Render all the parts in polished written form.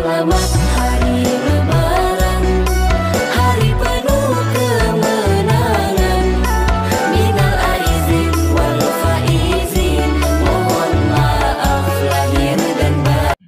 Selamat hari Lebaran, hari penuh kemenangan. Minal aizin wal faizin, mohon maaf lahir dan batin.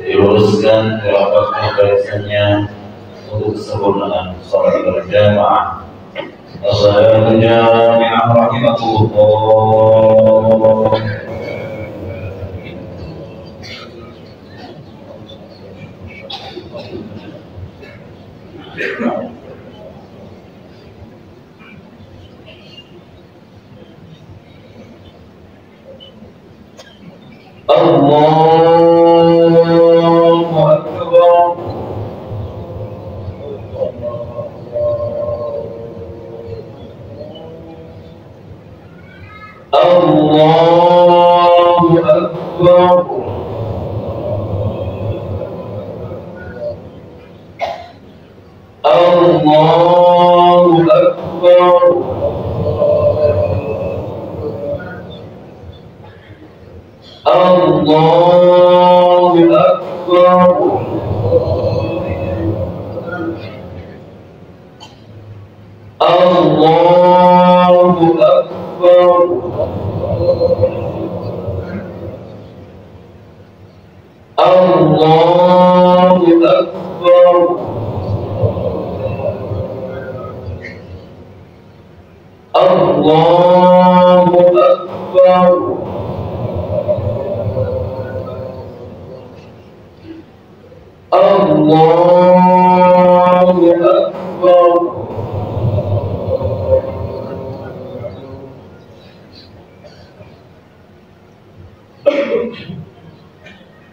Diluruskan dirapatkan barisannya untuk kesempurnaan salat berjamaah. As-salatu jami'ah rahimahullah.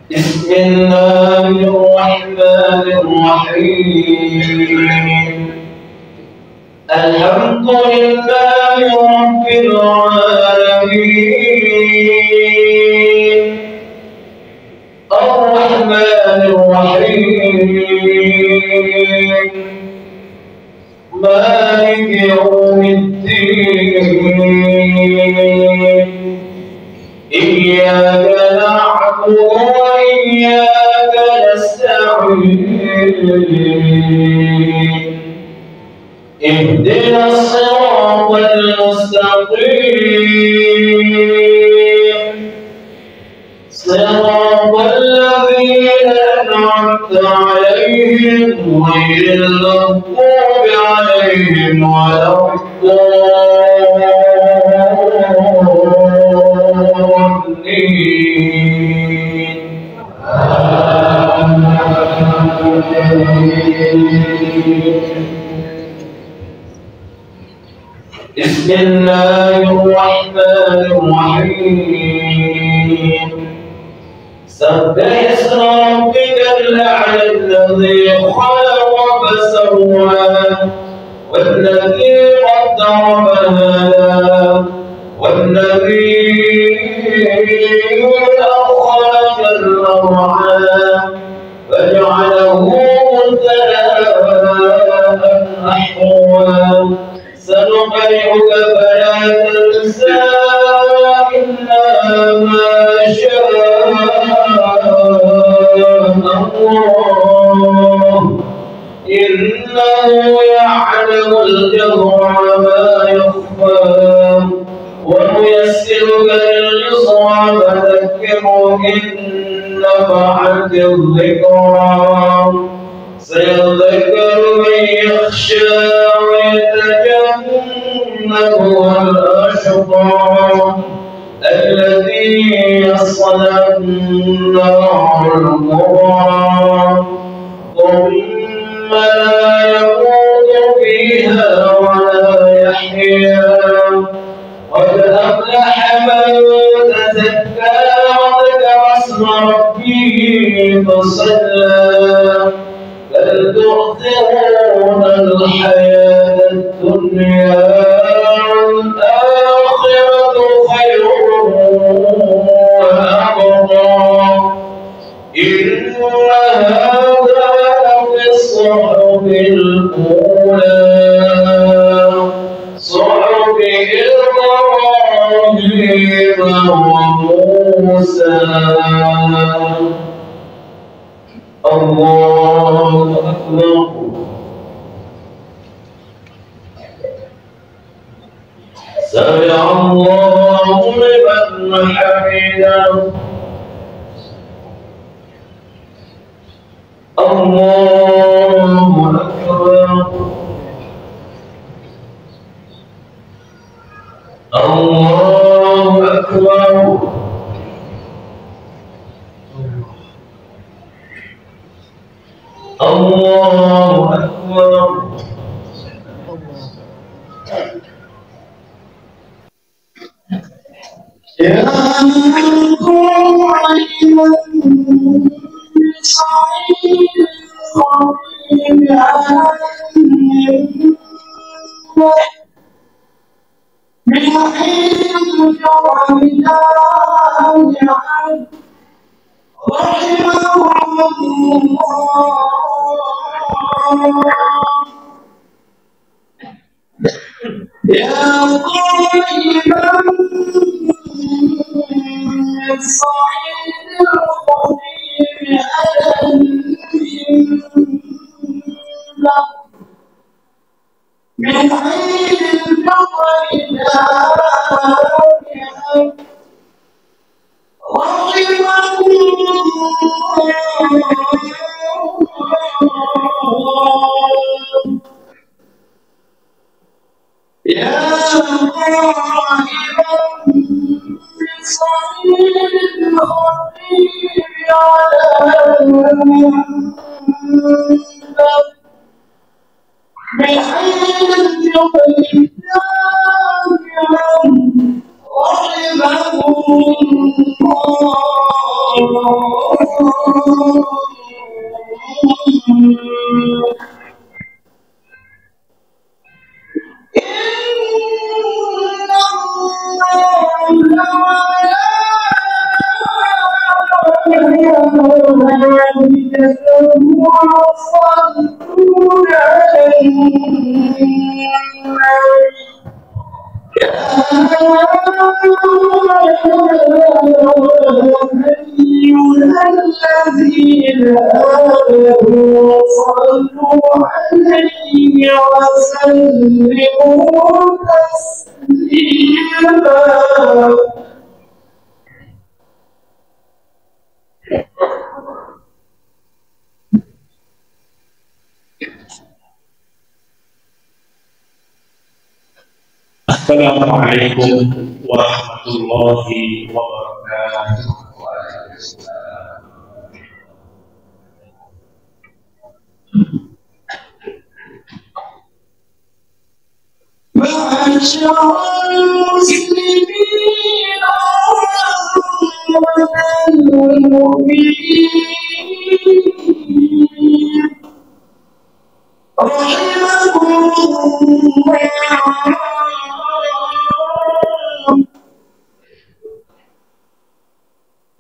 Bismillahirrahmanirrahim. Alhamdulillahi rabbil alamin. Ar-Rahman الرحمن الرحيم مالك يوم الدين إياك نعبد وإياك نستعين اهدنا الصراط المستقيم صراط الذين أنعمت عليهم غير المغضوب عليهم ولا الضالين. بسم الله الرحمن الرحيم سبح اسم ربك الأعلى الذي خلق فسوى والذي قدر فهدى والذي أخرج المرعى فجعله غثاء أحوى سنقرئك فلا تنسى إلا ما شاء الله إنه يعلم الجهر وما يخفى ونيسرك لليسرى فذكر إن نفعت الذكرى سيذكر من يخشى ويتجنبها الأشقى الذي يصلى النار الكبرى ثم لا يموت فيها ولا يحيا قد أفلح من تزكى وذكر اسم ربه فصلى بل تؤثرون الحياة الدنيا والآخرة خير وأبقى إن هذا لفي الصحف الأولى صحف إبراهيم وموسى. الله أكبر. سمع الله لمن حمده. الله أكبر. الله أكبر. الله أكبر. يا قائما بصعيد القريب من حين الجرم داعيا رحمه الله. يا قائما بالصعيد القريب من حين الفقر داعيا رحمه الله. يا قائما بصعيد الخفيف على المنبر بحين الجبل داعيا رحمه الله. إن الله يصلون على النبي يا أيها الذين آمنوا صلوا عليه وسلموا تسليما. Assalamualaikum warahmatullahi wabarakatuh. معشر المسلمين والمؤمنين رحمكم الله.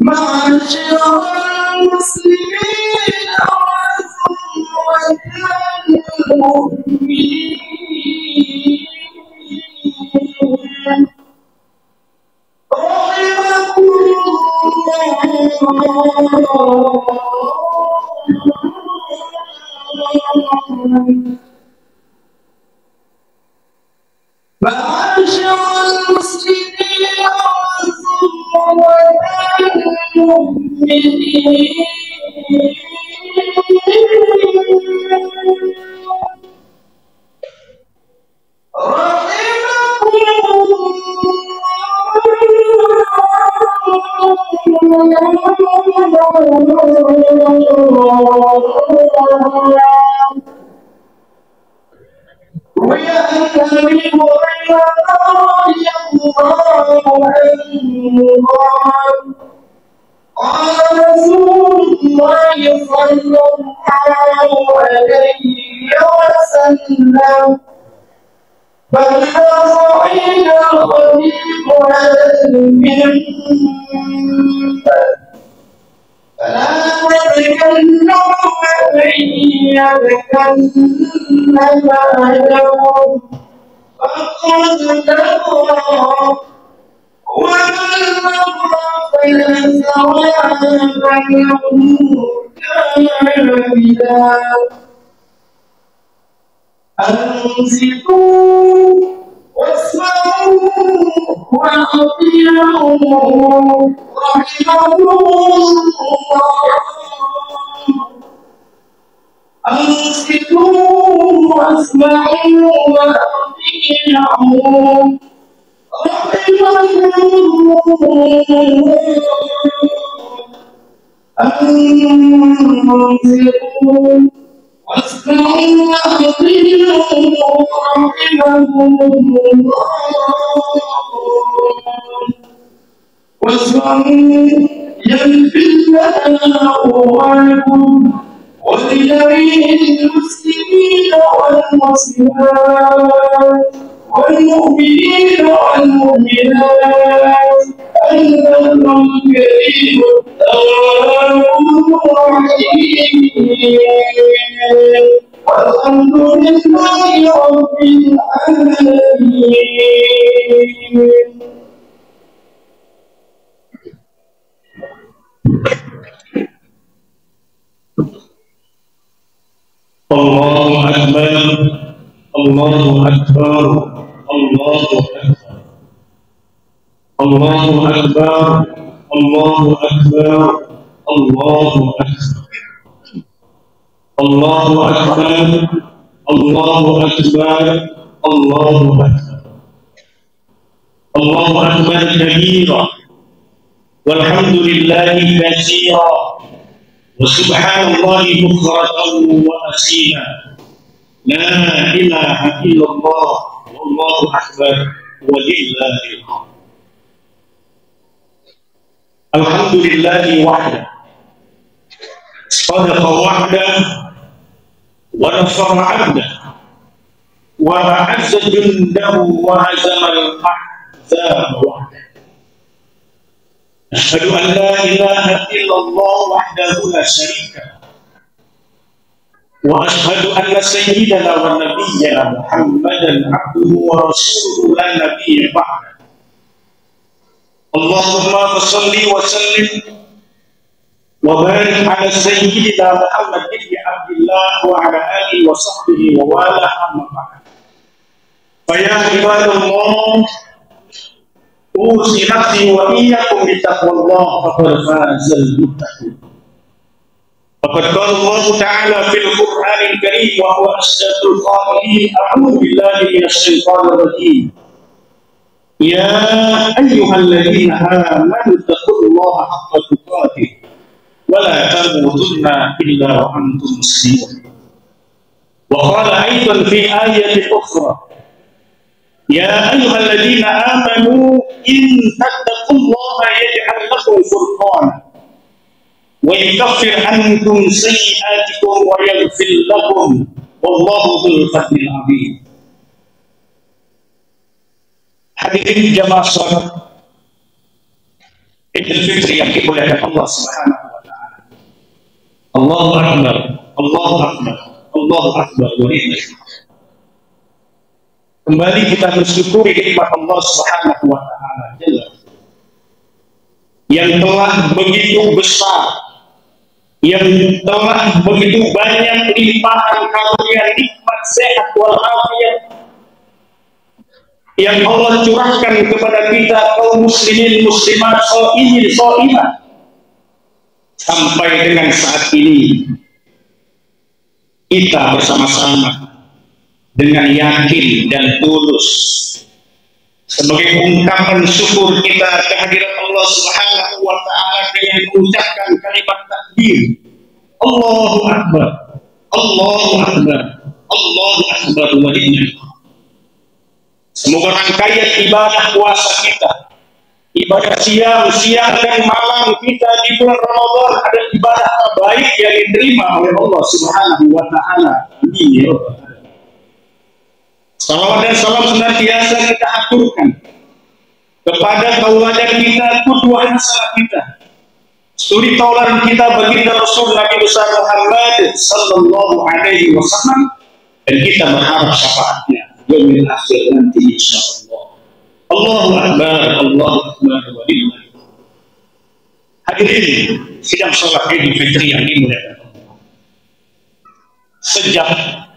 معشر المسلمين والمؤمنين رحمكم الله. معاشر المسلمين والمؤمنين ويا أهل قال رسول الله صلى الله عليه وسلم فإذا صعد الخليق على المنبر فلا تتكلم ومن يتكلم بعدهم فقد نظر ومن نظر فلا ثواب له كاملا. أنصتوا واسمعوا وأطيعوا رحمكم الله. أنصتوا واسمعوا وأطيعوا رحمكم الله. أنصتوا واسمعوا وأطيعوا رحمكم الله. واسمعوا يغفر لنا ولكم ولجميع المسلمين والمسلمات والمؤمنين والمؤمنات البر الكريم التواب الرحيم والحمد لله رب العالمين. Allahu Akbar, Allahu Akbar, Allahu Akbar, Allahu Akbar, Allahu Akbar, Allahu Akbar, Allahu Akbar, Allahu Akbar, Allahu Akbar, Allahu Akbar kabira, walhamdulillahi katsira. Subhanallah bukratan wa asila. La ilaha illallah wallahu akbar walillahil hamd. Alhamdulillahi wahda. Sadaqa wahda wa nasara 'abda wa a'azza jundahu wa hazama al-ahzaba wahda. أشهد أن لا إله إلا الله وحده لا شريك له وأشهد أن سيدنا ونبينا محمدا عبده ورسوله لا نبي بعده. اللهم صل وسلم وبارك على سيدنا محمد بن عبد الله وعلى آله وصحبه ووالاه أما بعد. فيا عباد الله أوصي نفسي وإياكم بتقوى الله فقد فاز المتقون. فقد قال الله تعالى في القرآن الكريم وهو أصدق القائلين: أعوذ بالله من الشيطان الرجيم. يا أيها الذين آمنوا اتقوا الله حق تقاته ولا تموتن إلا وأنتم مسلمون. وقال أيضا في آية أخرى: يا أيها الذين آمنوا إن تتقوا الله يجعل لكم فرقانا ويكفر عنكم سيئاتكم ويغفر لكم والله ذو الفضل العظيم. Hadirin jamaah salat Idul Fitri yang dimuliakan Allah Subhanahu wa taala. Allahu akbar, Allahu akbar, Allahu akbar wa lillahi. Kembali kita bersyukuri nikmat Allah Subhanahu wa taala yang telah begitu besar, yang telah begitu banyak limpahan karunia nikmat sehat walafiat yang Allah curahkan kepada kita kaum muslimin muslimat shaimin shaimat sampai dengan saat ini kita bersama-sama dengan yakin dan tulus sebagai ungkapan syukur kita kehadiran Allah Subhanahu wa taala dengan mengucapkan kalimat takbir Allahu akbar, Allahu akbar, Allahu akbar wa lillahi. Semoga rangkaian ibadah puasa kita, ibadah siang dan malam kita di bulan Ramadan adalah ibadah terbaik yang diterima oleh Allah Subhanahu wa taala. Amin ya rabbal alamin. Salawat dan salam senantiasa kita aturkan kepada tauladan kita, qudwah hasanah kita, suri tauladan kita baginda Rasul Nabi besar Muhammad sallallahu alaihi wasallam, dan kita berharap syafaatnya yaumil akhir nanti insyaallah. Allahu akbar, Allahu akbar wa lillahi. Hadirin sidang salat Idul Fitri yang dimuliakan Allah. Sejak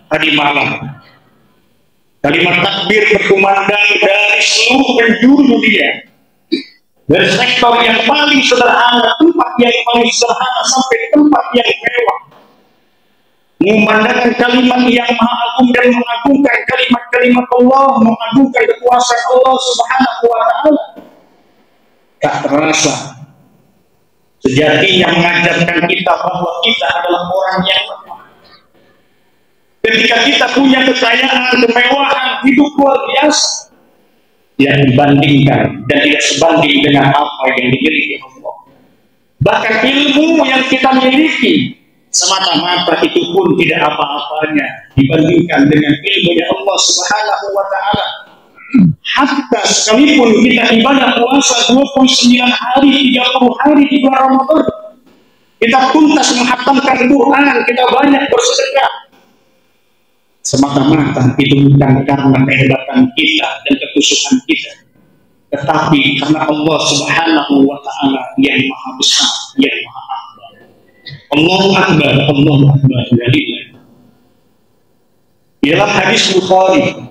tadi malam kalimat takbir berkumandang dari seluruh penjuru dunia, dari sektor yang paling sederhana, tempat yang paling sederhana sampai tempat yang mewah, mengumandangkan kalimat yang maha agung dan mengagungkan kalimat-kalimat Allah, mengagungkan kekuasaan Allah Subhanahu wa taala. Tak terasa sejatinya mengajarkan kita bahwa kita adalah orang yang lemah. Ketika kita punya kekayaan, kemewahan, hidup luar biasa yang dibandingkan dan tidak sebanding dengan apa yang dimiliki Allah. Bahkan ilmu yang kita miliki semata-mata itu pun tidak apa-apanya dibandingkan dengan ilmunya Allah Subhanahu wa taala. Hatta sekalipun kita ibadah puasa 29 hari, 30 hari di bulan Ramadan, kita tuntas menghatamkan Quran, kita banyak bersedekah, semata-mata itu bukan karena kehebatan kita dan kekusukan kita, tetapi karena Allah Subhanahu wa taala yang maha besar, yang maha akbar. Allahu akbar, Allahu akbar wa lillahi. Ialah hadis Bukhari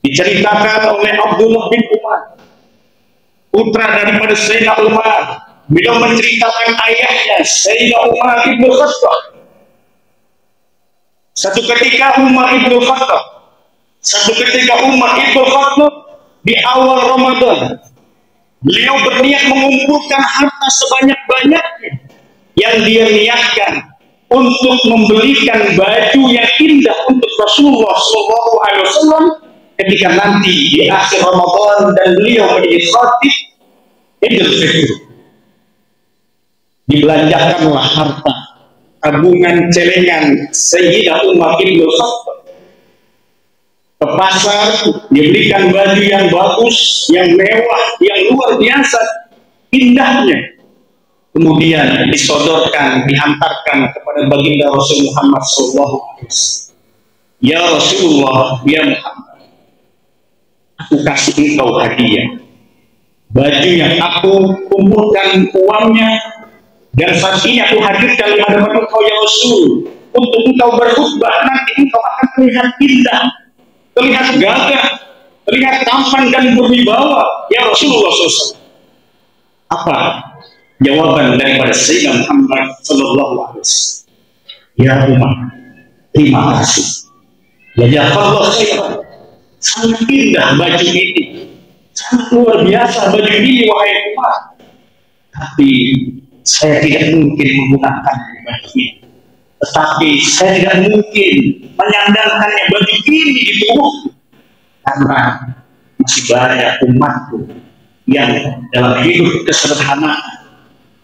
diceritakan oleh Abdullah bin Umar, putra daripada Sayyidina Umar. Beliau menceritakan ayahnya Sayyidina Umar ibn Khattab. Satu ketika Umar ibn Khattab di awal Ramadan, beliau berniat mengumpulkan harta sebanyak-banyaknya yang dia niatkan untuk membelikan baju yang indah untuk Rasulullah SAW ketika nanti di akhir Ramadan dan beliau menjadi khatib Idul Fitri. Dibelanjakanlah harta tabungan celengan Sayyidina Umar ibn Khattab ke pasar, diberikan baju yang bagus, yang mewah, yang luar biasa indahnya. kemudian disodorkan, dihantarkan kepada baginda Rasul Muhammad SAW. Ya Rasulullah, ya Muhammad, aku kasih engkau hadiah baju yang aku kumpulkan uangnya, dan saat ini aku hadirkan di hadapan engkau ya Rasul, untuk engkau berkhutbah. Nanti engkau akan terlihat indah, terlihat gagah, terlihat tampan dan berwibawa ya Rasulullah SAW. Apa jawaban daripada Sayyidina Muhammad SAW? Ya Umar, terima kasih. Jazakallah khairan. Sangat indah baju ini, sangat luar biasa baju ini wahai Umar. Tapi saya tidak mungkin menggunakan baju ini. Tetapi saya tidak mungkin menyandangkannya baju ini di tubuhku, karena masih banyak umatku yang dalam hidup kesederhanaan,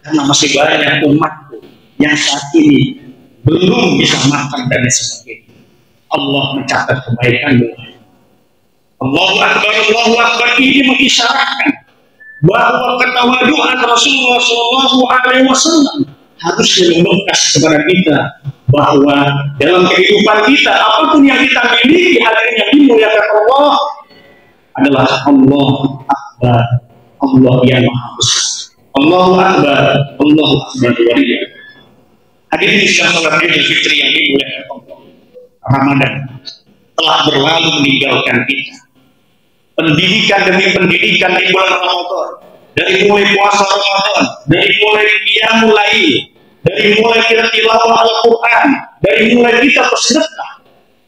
karena masih banyak umatku yang saat ini belum bisa makan dan sebagainya. Allah mencatat kebaikanmu. Allahu Akbar ini mengisyaratkan bahwa ketawaduan Rasulullah SAW harusnya membekas kepada kita, bahwa dalam kehidupan kita apapun yang kita miliki hadirin yang dimuliakan Allah adalah Allah Akbar, Allah yang Maha Besar. Allahu Akbar, Allahu Akbar. Hadirin sekalian, salat Idul Fitri yang dimuliakan Allah, Ramadan telah berlalu meninggalkan kita. Pendidikan demi pendidikan di bulan Ramadan, dari mulai puasa Ramadan, dari mulai qiyamul lail, dari mulai kita tilawah Al-Quran, dari mulai kita bersedekah,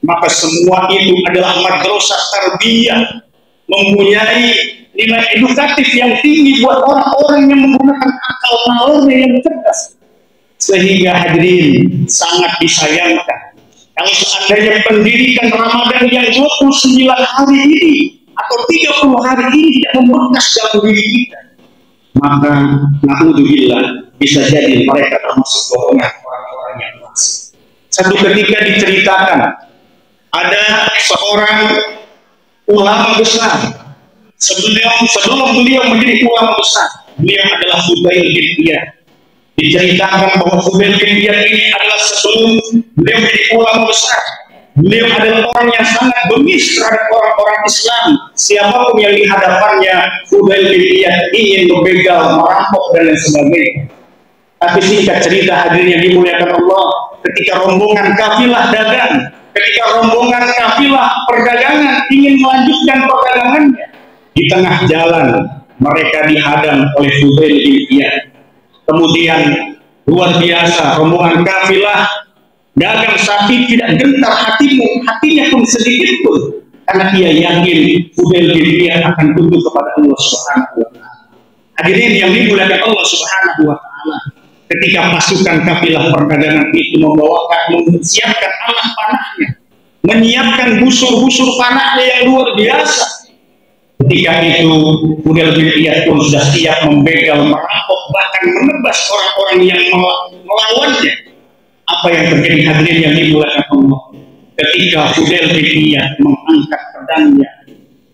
maka semua itu adalah madrasah tarbiyah, mempunyai nilai edukatif yang tinggi buat orang-orang yang menggunakan akal nalarnya yang cerdas. Sehingga hadirin sangat disayangkan kalau seandainya pendidikan Ramadan yang 29 hari ini atau 30 hari ini tidak membekas dalam diri kita, maka naudzubillah bisa jadi mereka termasuk golongan orang-orang yang fasik. Satu ketika diceritakan ada seorang ulama besar. Sebelum beliau menjadi ulama besar, beliau adalah Fudail bin Iyad. Diceritakan bahwa Fudail bin Iyad ini adalah sebelum beliau menjadi ulama besar, beliau adalah orang yang sangat bengis terhadap orang-orang Islam. Siapapun yang di hadapannya Fudail bin Iyad ingin membegal, merampok dan lain sebagainya. Tapi singkat cerita hadirin yang dimuliakan Allah, ketika rombongan kafilah dagang, ketika rombongan kafilah perdagangan ingin melanjutkan perdagangannya, di tengah jalan mereka dihadang oleh Fudail bin Iyad. Kemudian luar biasa, rombongan kafilah dagang sapi tidak gentar hatinya pun sedikit pun, karena ia yakin Fudail bin Iyad akan tunduk kepada Allah Subhanahu wa Ta'ala. Hadirin yang dimuliakan Allah Subhanahu wa Ta'ala, ketika pasukan kafilah perdagangan itu menyiapkan anak panahnya, menyiapkan busur-busur panahnya yang luar biasa, ketika itu Fudail bin Iyad pun sudah siap membegal, merampok, bahkan menebas orang-orang yang melawannya. Apa yang terjadi hadirin yang dimuliakan Allah? Ketika Fudail bin Iyad mengangkat pedangnya,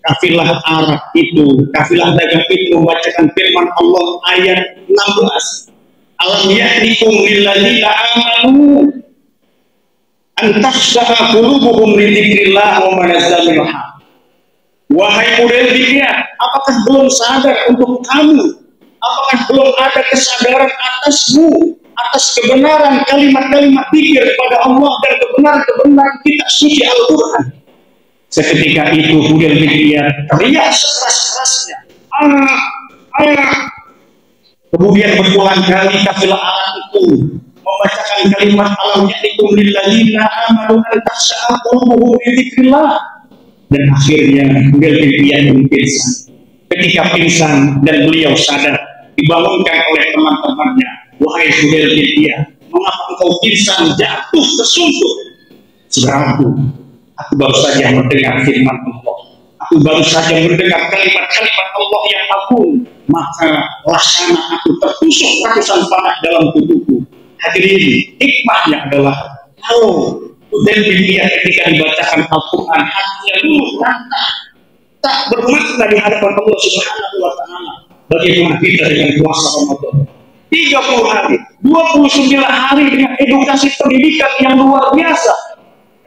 kafilah Arab itu, kafilah dagang itu membacakan firman Allah ayat 16. Alam ya'nikum lilladzina amanu an takhsha'a qulubuhum li dzikrillah wa ma nazzala minal haqq. Wahai Fudail bin Iyad, apakah belum sadar untuk kamu? Apakah belum ada kesadaran atasmu atas kebenaran kalimat-kalimat zikir kepada Allah dan kebenaran-kebenaran kitab suci Al-Quran? Seketika itu Fudail bin Iyad teriak sekeras-kerasnya, Allah, Allah. Kemudian berulang kali kafilah Arab itu membacakan kalimat alam ya'nikum lilladzina amanu an takhsha'a qulubuhum li dzikrillah. Dan akhirnya Fudail bin Iyad pingsan. Ketika pingsan dan beliau sadar, dibangunkan oleh teman-temannya. Wahai Fudail bin Iyad, mengapa engkau pingsan, jatuh tersungkur? Saudaraku, aku baru saja mendengar firman Allah. Aku baru saja mendengar kalimat-kalimat Allah yang agung. Maka laksana aku tertusuk ratusan panah dalam tubuhku. Hadirin, hikmahnya adalah kalau Fudail bin Iyad ketika dibacakan Al-Quran, hatinya luluh rantah, tak bermakna di hadapan Allah Subhanahu wa Ta'ala. Bagaimana kita dengan puasa Ramadan? 30 hari, 29 hari dengan edukasi pendidikan yang luar biasa.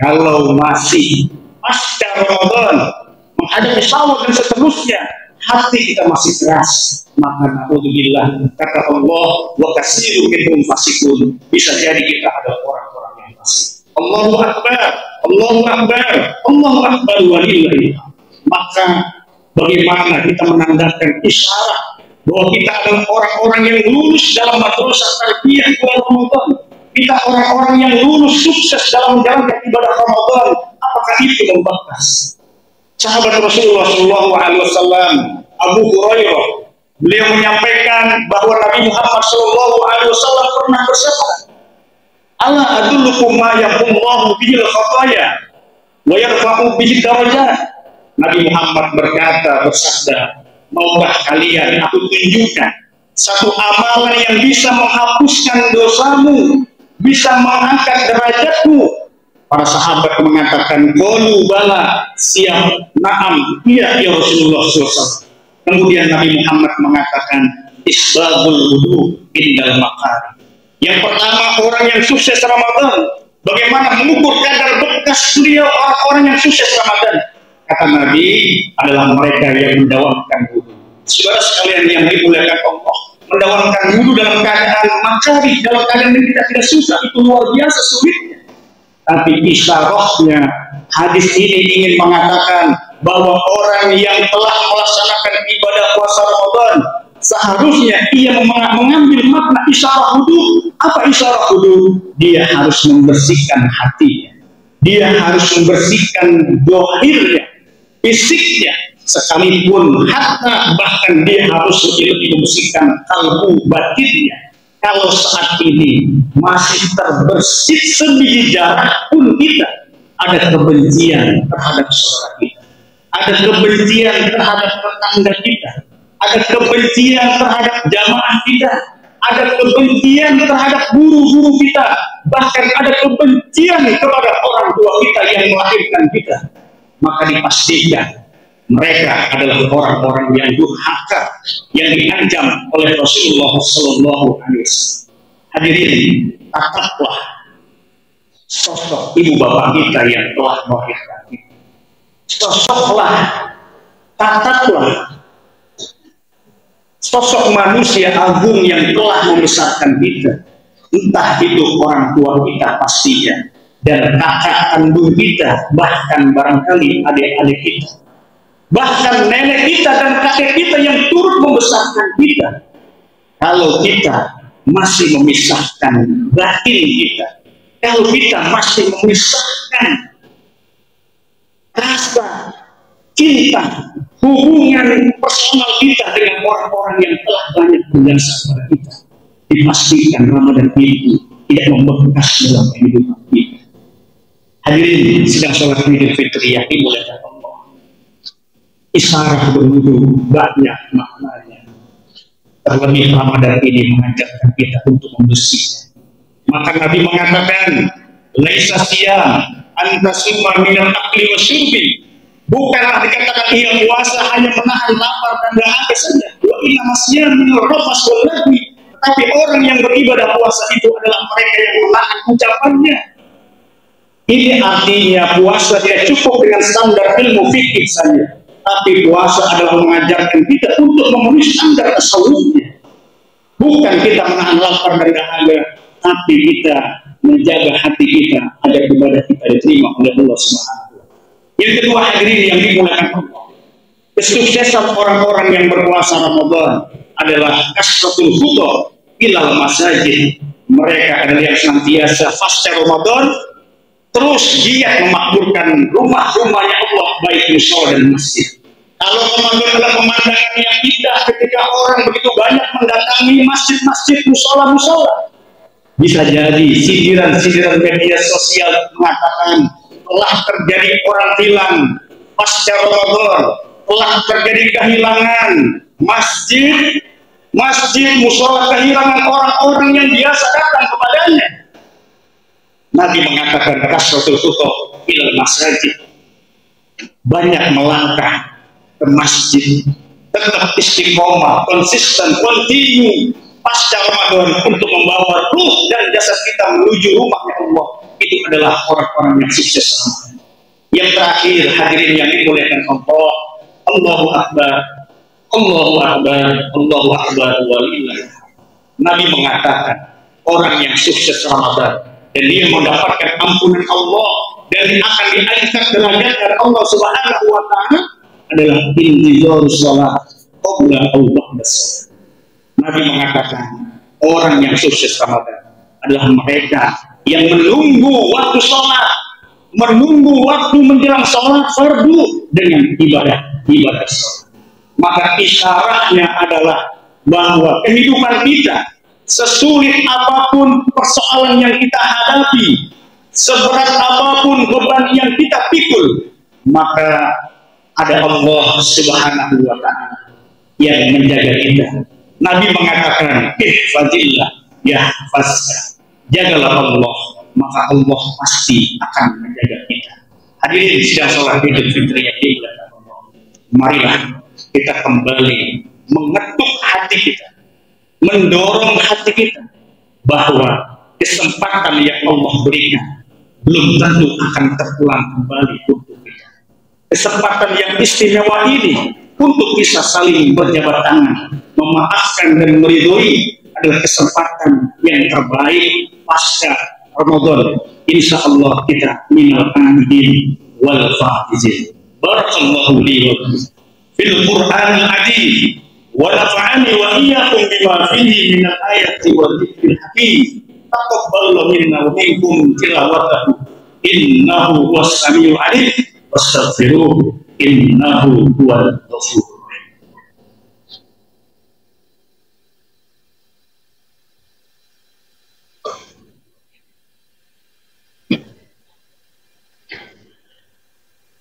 Kalau masih pasca Ramadan menghadapi Syawal dan seterusnya, hati kita masih keras, maka naudzubillah, kata Allah, wa katsirun minhum fasiqun, bisa jadi kita adalah orang-orang yang fasik. Allahu Akbar, Allahu Akbar, Allahu Akbar walillahi. Maka bagaimana kita menandakan isyarat bahwa kita adalah orang-orang yang lulus dalam madrasah tarbiyah bulan Ramadan, kita orang-orang yang lulus sukses dalam menjalankan ibadah Ramadan? Apakah itu membekas? Sahabat Rasulullah SAW, Abu Hurairah, beliau menyampaikan bahwa Nabi Muhammad SAW pernah bersabda, "Ala adullukum ma yaqullahu bihil khataya wa yarfa'u bihi darajat." Nabi Muhammad bersabda, maukah kalian aku tunjukkan satu amalan yang bisa menghapuskan dosamu, bisa mengangkat derajatmu? Para sahabat mengatakan, qalu bala, siap, na'am, iya ya Rasulullah SAW. Kemudian Nabi Muhammad mengatakan, isbagul wudu indal maqar. Yang pertama, orang yang sukses Ramadan, bagaimana mengukur kadar bekas beliau orang-orang yang sukses Ramadan? Kata Nabi, adalah mereka yang mendawamkan wudu. Saudara sekalian yang dimuliakan Allah, mendawamkan wudu dalam keadaan makari, dalam keadaan yang kita tidak suka, itu luar biasa sulitnya. Tapi isyarahnya hadis ini ingin mengatakan bahwa orang yang telah melaksanakan ibadah puasa Ramadan seharusnya ia mengambil makna isyarah wudu. Apa isyarah wudu? Dia harus membersihkan hatinya, dia harus membersihkan dohirnya, fisiknya, sekalipun hatta bahkan dia harus lebih membersihkan kalbu batinnya. Kalau saat ini masih terbersit sebiji darah pun kita ada kebencian terhadap saudara kita, ada kebencian terhadap tetangga kita, ada kebencian terhadap jamaah kita, ada kebencian terhadap guru-guru kita, bahkan ada kebencian kepada orang tua kita yang melahirkan kita, maka dipastikan mereka adalah orang-orang yang durhaka, yang diancam oleh Rasulullah SAW. Hadirin, tataplah sosok ibu bapak kita yang telah melahirkan kita. Sosoklah, tataplah sosok manusia agung yang telah membesarkan kita. Entah itu orang tua kita pastinya, dan kakak kandung kita, bahkan barangkali adik-adik kita, bahkan nenek kita dan kakek kita yang turut membesarkan kita. Kalau kita masih memisahkan batin kita, kalau kita masih memisahkan rasa cinta, hubungan personal kita dengan orang-orang yang telah banyak berjasa kepada kita, dipastikan Ramadan itu tidak membekas dalam kehidupan kita. Hadirin sedang sholat Idul Fitri yang dimuliakan Allah, isyarah berwudu banyak maknanya. Terlebih Ramadan ini mengajarkan kita untuk membersihkan. Maka Nabi mengatakan, laisa siyam anta summa minal akli wasyurbi. Bukanlah dikatakan ia puasa hanya menahan lapar dan dahaga saja. Wa inna masyam minal rafas wal lagwi. Tapi orang yang beribadah puasa itu adalah mereka yang menahan ucapannya. Ini artinya puasa tidak cukup dengan standar ilmu fikih saja, tapi puasa adalah mengajarkan kita untuk memenuhi standar tasawufnya. Bukan kita menahan lapar dan dahaga, tapi kita menjaga hati kita agar ibadah kita diterima oleh Allah Subhanahu. Yang kedua, hadirin yang dimuliakan Allah, kesuksesan orang-orang yang berpuasa Ramadan adalah kasratul khuthah ilal masajid. Mereka adalah yang senantiasa pasca Ramadan terus giat memakmurkan rumah-rumahnya Allah, baik musola dan masjid. Kalau Ramadan adalah pemandangan yang indah ketika orang begitu banyak mendatangi masjid-masjid, musola-musola, bisa jadi sindiran-sindiran media sosial mengatakan telah terjadi orang hilang pasca Ramadan, telah terjadi kehilangan masjid, musola, kehilangan orang-orang yang biasa datang kepadanya. Nabi mengatakan kasratul khuthah ilal masajid, banyak melangkah ke masjid, tetap istiqomah, konsisten, kontinu pasca Ramadan untuk membawa ruh dan jasad kita menuju rumahnya Allah. Itu adalah orang-orang yang sukses. Yang terakhir, hadirin yang dimuliakan Allah, Allahu Akbar, Allahu Akbar, Allahu Akbar, walillah. Nabi mengatakan orang yang sukses Ramadan dan dia mendapatkan ampunan Allah dan akan diangkat derajat dari Allah Subhanahu wa taala adalah intizar salat qabla aw ba'da salat. Nabi mengatakan orang yang sukses Ramadan adalah mereka yang menunggu waktu sholat, menunggu waktu menjelang sholat fardu dengan ibadah sholat. Maka isyaratnya adalah bahwa kehidupan kita, sesulit apapun persoalan yang kita hadapi, seberat apapun beban yang kita pikul, maka ada Allah Subhanahu wa ta'ala yang menjaga kita. Nabi mengatakan, ihfazillah yahfazka. Jagalah Allah, maka Allah pasti akan menjaga kita. Hadirin sidang sholat Idul Fitri yang dimuliakan Allah. Marilah kita kembali mengetuk hati kita, mendorong hati kita bahwa kesempatan yang Allah berikan belum tentu akan terulang kembali untuk kita. Kesempatan yang istimewa ini untuk bisa saling berjabat tangan, memaafkan dan meridhoi adalah kesempatan yang terbaik pasca Ramadan. Insya Allah kita minal aminin wal faizin. Barakallahu li wa lakum fil Qur'anil azim wa nafa'ani wa iyyakum bima fihi minal ayati wal dzikril hakim. Taqabbalu minna wa minkum tilawatahu innahu huwas samiul alim wastaghfiruhu innahu huwal ghafurur rahim.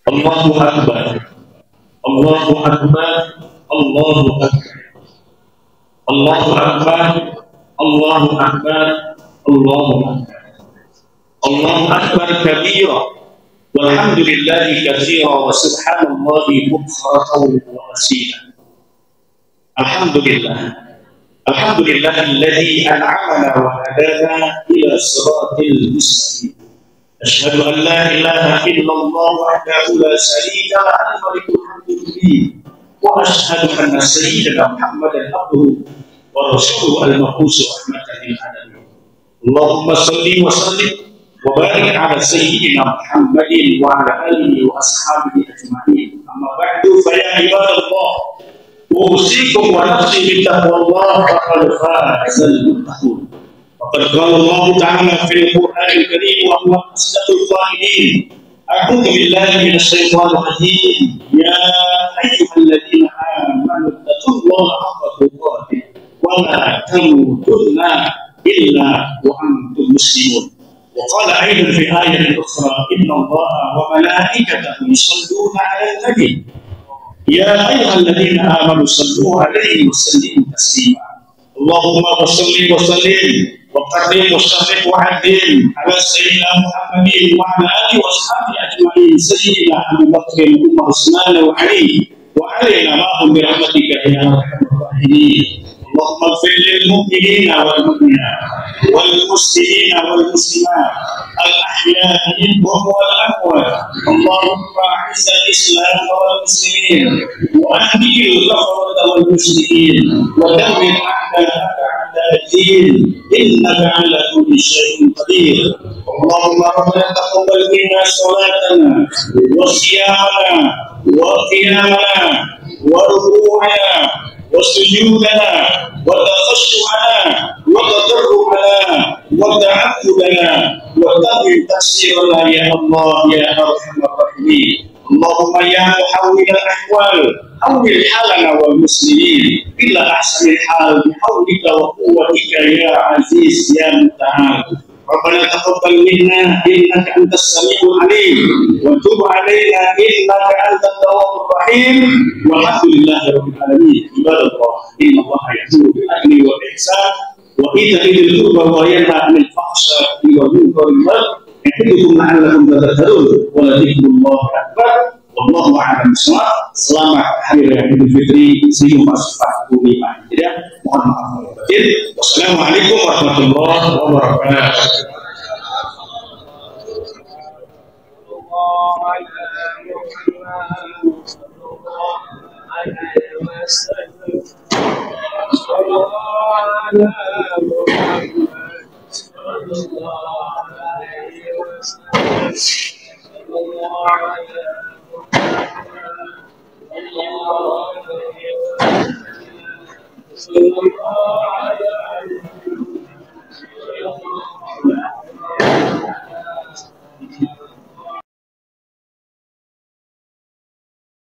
Allahu Akbar, Allahu Akbar, Allahu Akbar, Allahu Akbar, Allahu Akbar, Allahu Akbar, Allahu Akbar kabira, walhamdulillahi katsira, wa subhanallahi bukratan wa asila. Alhamdulillah, alhamdulillahilladzi an'amana wa hadana ila siratil mustaqim. أشهد أن لا إله إلا الله وحده لا شريك له الملك الحمد لله وأشهد أن سيدنا محمدا عبده ورسوله المبعوث رحمة للعالمين. اللهم صل وسلم وبارك على سيدنا محمد وعلى آله وأصحابه أجمعين. أما بعد فيا عباد الله أوصيكم ونفسي بتقوى الله فقد فاز المتقون. وقد قال الله تعالى في القرآن الكريم وهو أصدق القائلين: أعوذ بالله من الشيطان الرجيم. يا أيها الذين آمنوا اتقوا الله حق تقاته ولا تموتن إلا وأنتم مسلمون. وقال أيضا في آية أخرى: إن الله وملائكته يصلون على النبي يا أيها الذين آمنوا صلوا عليه وسلموا تسليما. اللهم صل وسلم وقدم وشرف وعدل على سيدنا محمد وعلى اله واصحابه اجمعين. سيدنا ابي بكر وعمر وعثمان وعلي وعلينا معهم برحمتك يا ارحم الراحمين. اللهم اغفر للمؤمنين والمؤمنات والمسلمين والمسلمات الاحياء منهم والاموات. اللهم اعز الاسلام والمسلمين واهدي الكفره والمشركين ودمر اعداءك اعداء الدين انك على كل شيء قدير. اللهم ربنا تقبل منا صلاتنا وصيامنا وقيامنا وركوعنا وسجودنا وتخشعنا وتضرعنا وتعبدنا وتقي تقصيرنا يا الله يا ارحم الراحمين. اللهم يا محول الاحوال حول حالنا والمسلمين الى احسن الحال بحولك وقوتك يا عزيز يا متعال. ربنا تقبل منا انك انت السميع العليم وتب علينا انك انت التواب الرحيم والحمد لله رب العالمين. عباد الله ان الله يأمر بالعدل والاحسان وايتاء ذي القربى وينهى عن الفحشاء والمنكر والبغي يعظكم لعلكم تذكرون ولذكر الله اكبر Wallahu a'lam bishawab. Selamat Hari Raya Idul Fitri 1445 Hijriah. Mohon maaf lahir batin. Wassalamualaikum warahmatullahi wabarakatuh. Allah